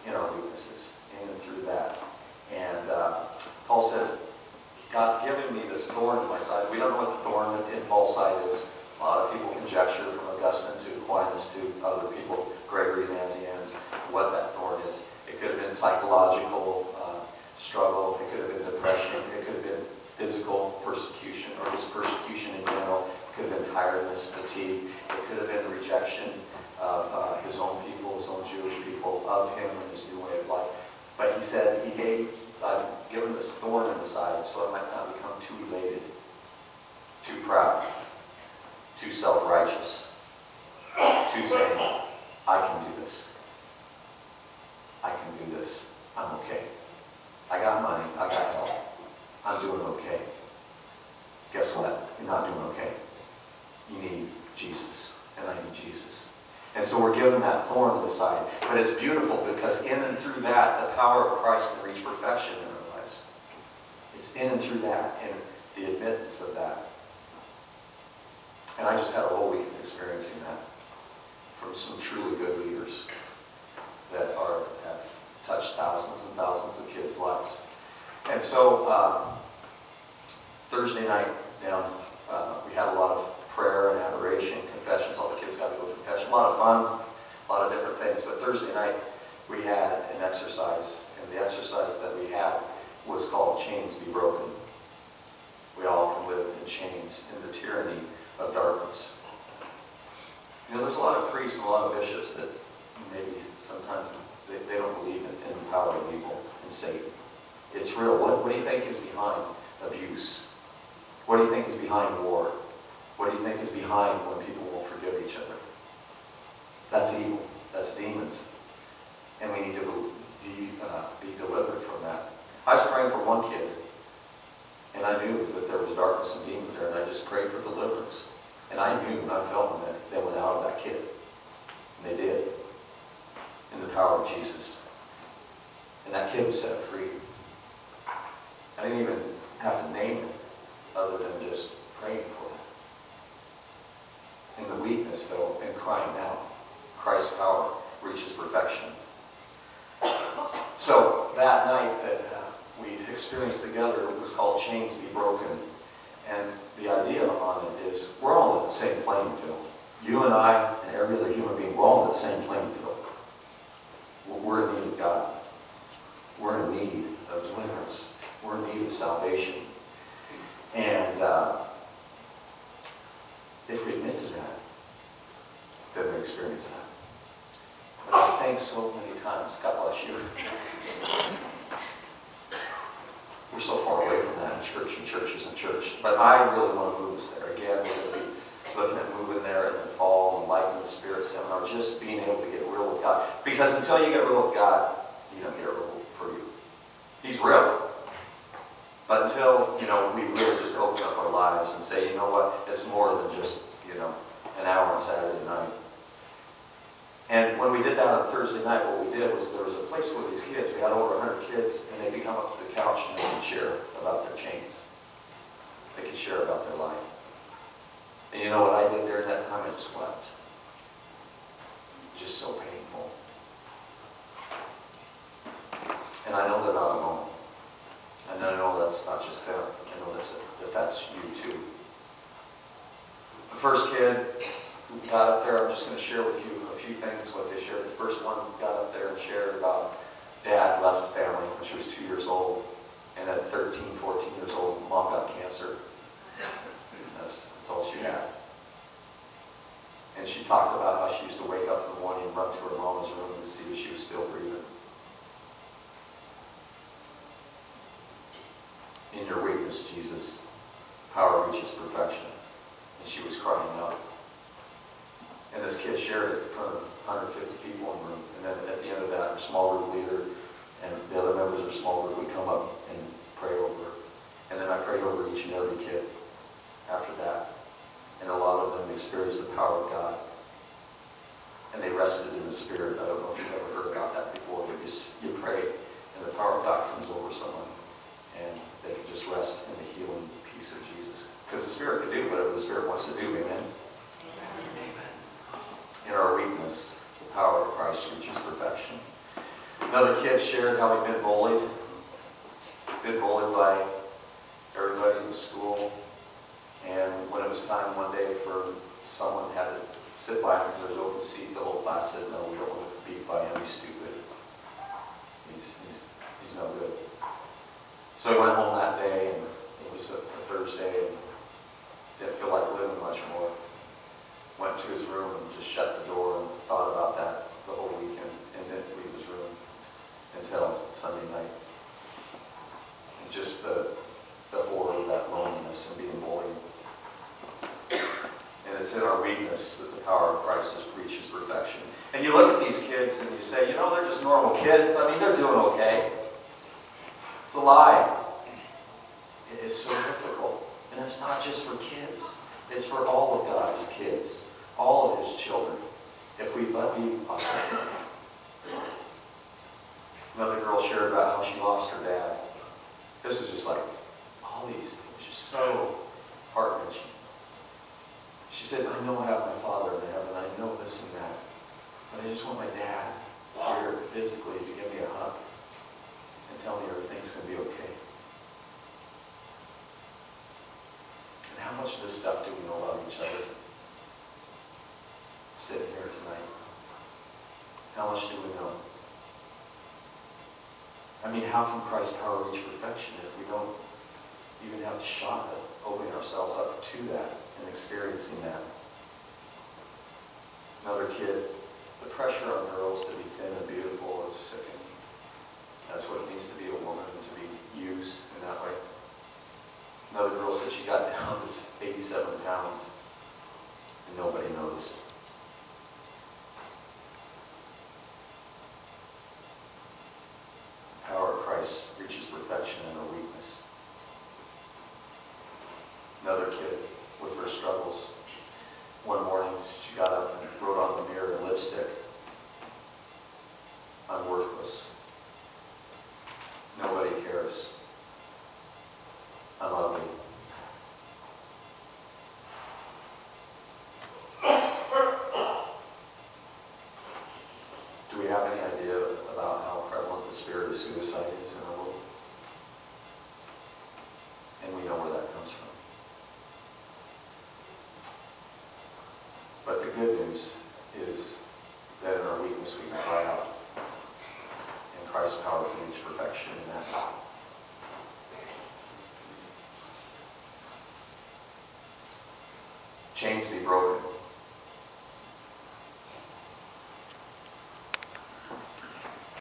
in our weaknesses, in and through that. And Paul says, God's given me this thorn in my side. We don't know what the thorn in Paul's side is. A lot of people conjecture, from Augustine to Aquinas to other people, Gregory and Nazianzus, what that thorn is. It could have been psychological struggle. It could have been depression. It could have been physical persecution, or just persecution in general. It could have been tiredness, fatigue. It could have been rejection of his own people, his own Jewish people, of him and his new way of life. But he said, I've given this thorn in the side so I might not become too elated, too proud, too self-righteous, too saying, I can do this. I can do this. I'm okay. I got money. I got help. I'm doing okay. Guess what? You're not doing okay. You need Jesus. And I need Jesus. And so we're given that thorn in the side. But it's beautiful because in and through that, the power of Christ can reach perfection in our lives. It's in and through that, and the admittance of that. And I just had a whole week of experiencing that from some truly good leaders that have touched thousands and thousands of kids' lives. And so Thursday night down, we had a lot of prayer and adoration, confessions. All the kids got to go to confession. A lot of fun, a lot of different things. But Thursday night we had an exercise, and the exercise that we had was called Chains Be Broken. We all can live in chains, in the tyranny of darkness. You know, there's a lot of priests and a lot of bishops that maybe sometimes they don't believe in the power of evil and Satan. It's real. What do you think is behind abuse? What do you think is behind war? What do you think is behind when people won't forgive each other? That's evil. That's demons. And we need to be delivered from that. I was praying for one kid, and I knew that there was darkness and demons there, and I just prayed for deliverance. And I knew, and I felt that they went out of that kid. And they did. In the power of Jesus. And that kid was set free. I didn't even have to name it, other than just praying for it. In the weakness, though, and crying out, Christ's power reaches perfection. So that night that we experienced together was called Chains Be Broken. And the idea on it is we're all in the same playing field. You and I and every other human being, we're all in the same playing field. We're in need of God. We're in need of deliverance. We're in need of salvation. And if we admit to that, then we experience that. But I think so many times, God bless you, we're so far away from that in church and churches and church. But I really want to move us there. Again, we're going to be looking at moving there in the fall and Life in the Spirit seminar, just being able to get real with God. Because until you get real with God, you don't get real for you. He's real. But until, we really just open up our lives and say, you know what, it's more than just, an hour on Saturday night. And when we did that on Thursday night, what we did was there was a place for these kids. We had over 100 kids, and they could come up to the couch and they could share about their chains. They could share about their life. And you know what I did during that time? I just wept. Just so painful. And I know they're not alone. And I know that's not just them. I know that's you too. The first kid who got up there, I'm just going to share with you a few things what they shared. The first one got up there and shared about dad left the family when she was 2 years old. And at 13, 14 years old, mom got cancer. That's all she had. And she talked about how she used to wake up in the morning and run to her mom's room to see if she was still breathing. In your weakness, Jesus, power reaches perfection. And she was crying out. And this kid shared it in front of 150 people in the room. And then at the end of that, her small group leader and the other members of her small group would come up and pray over her. And then I prayed over each and every kid after that. And a lot of them experienced the power of God. And they rested in the Spirit. I don't know if you've ever heard about that before, but you pray and the power of God comes over someone. And they can just rest in the healing peace of Jesus. Because the Spirit can do whatever the Spirit wants to do. Amen? Amen. In our weakness, the power of Christ reaches perfection. Another kid shared how he'd been bullied by everybody in school. And when it was time one day for someone had to sit by him because there was an open seat, the whole class said, "No, we don't want to be by him. He's stupid. He's no good." So he went home that day, and it was a Thursday, and didn't feel like living much more. Went to his room and just shut the door and thought about that the whole weekend, and didn't leave his room until Sunday night. And just the horror of that loneliness and being bullied. And it's in our weakness that the power of Christ reaches perfection. And you look at these kids and you say, they're just normal kids. I mean, they're doing okay. It's a lie. It is so difficult. And it's not just for kids. It's for all of God's kids. All of His children. If we but be authentic. Another girl shared about how she lost her dad. This is just like all these things, just so heart-wrenching. She said, "I know I have my Father in heaven. I know this and that. But I just want my dad here physically to give me a hug and tell me everything's going to be okay." And how much of this stuff do we know about each other? Sitting here tonight. How much do we know? I mean, how can Christ's power reach perfection if we don't even have a shot at opening ourselves up to that and experiencing that? Another kid, the pressure on girls to be thin and beautiful is sickening. That's what it means to be a woman and to be used in that way. Another girl said she got down to 87 pounds and nobody noticed. The power of Christ reaches perfection in our weakness. Another kid with her struggles. One morning she got up and wrote on the mirror in lipstick, "I'm worthless. Nobody cares. I'm ugly." Do we have any idea about how prevalent the spirit of suicide is in our world? And we know where that comes from. But the good news is that in our weakness we can cry out. And Christ's power can reach perfection in that. Chains be broken.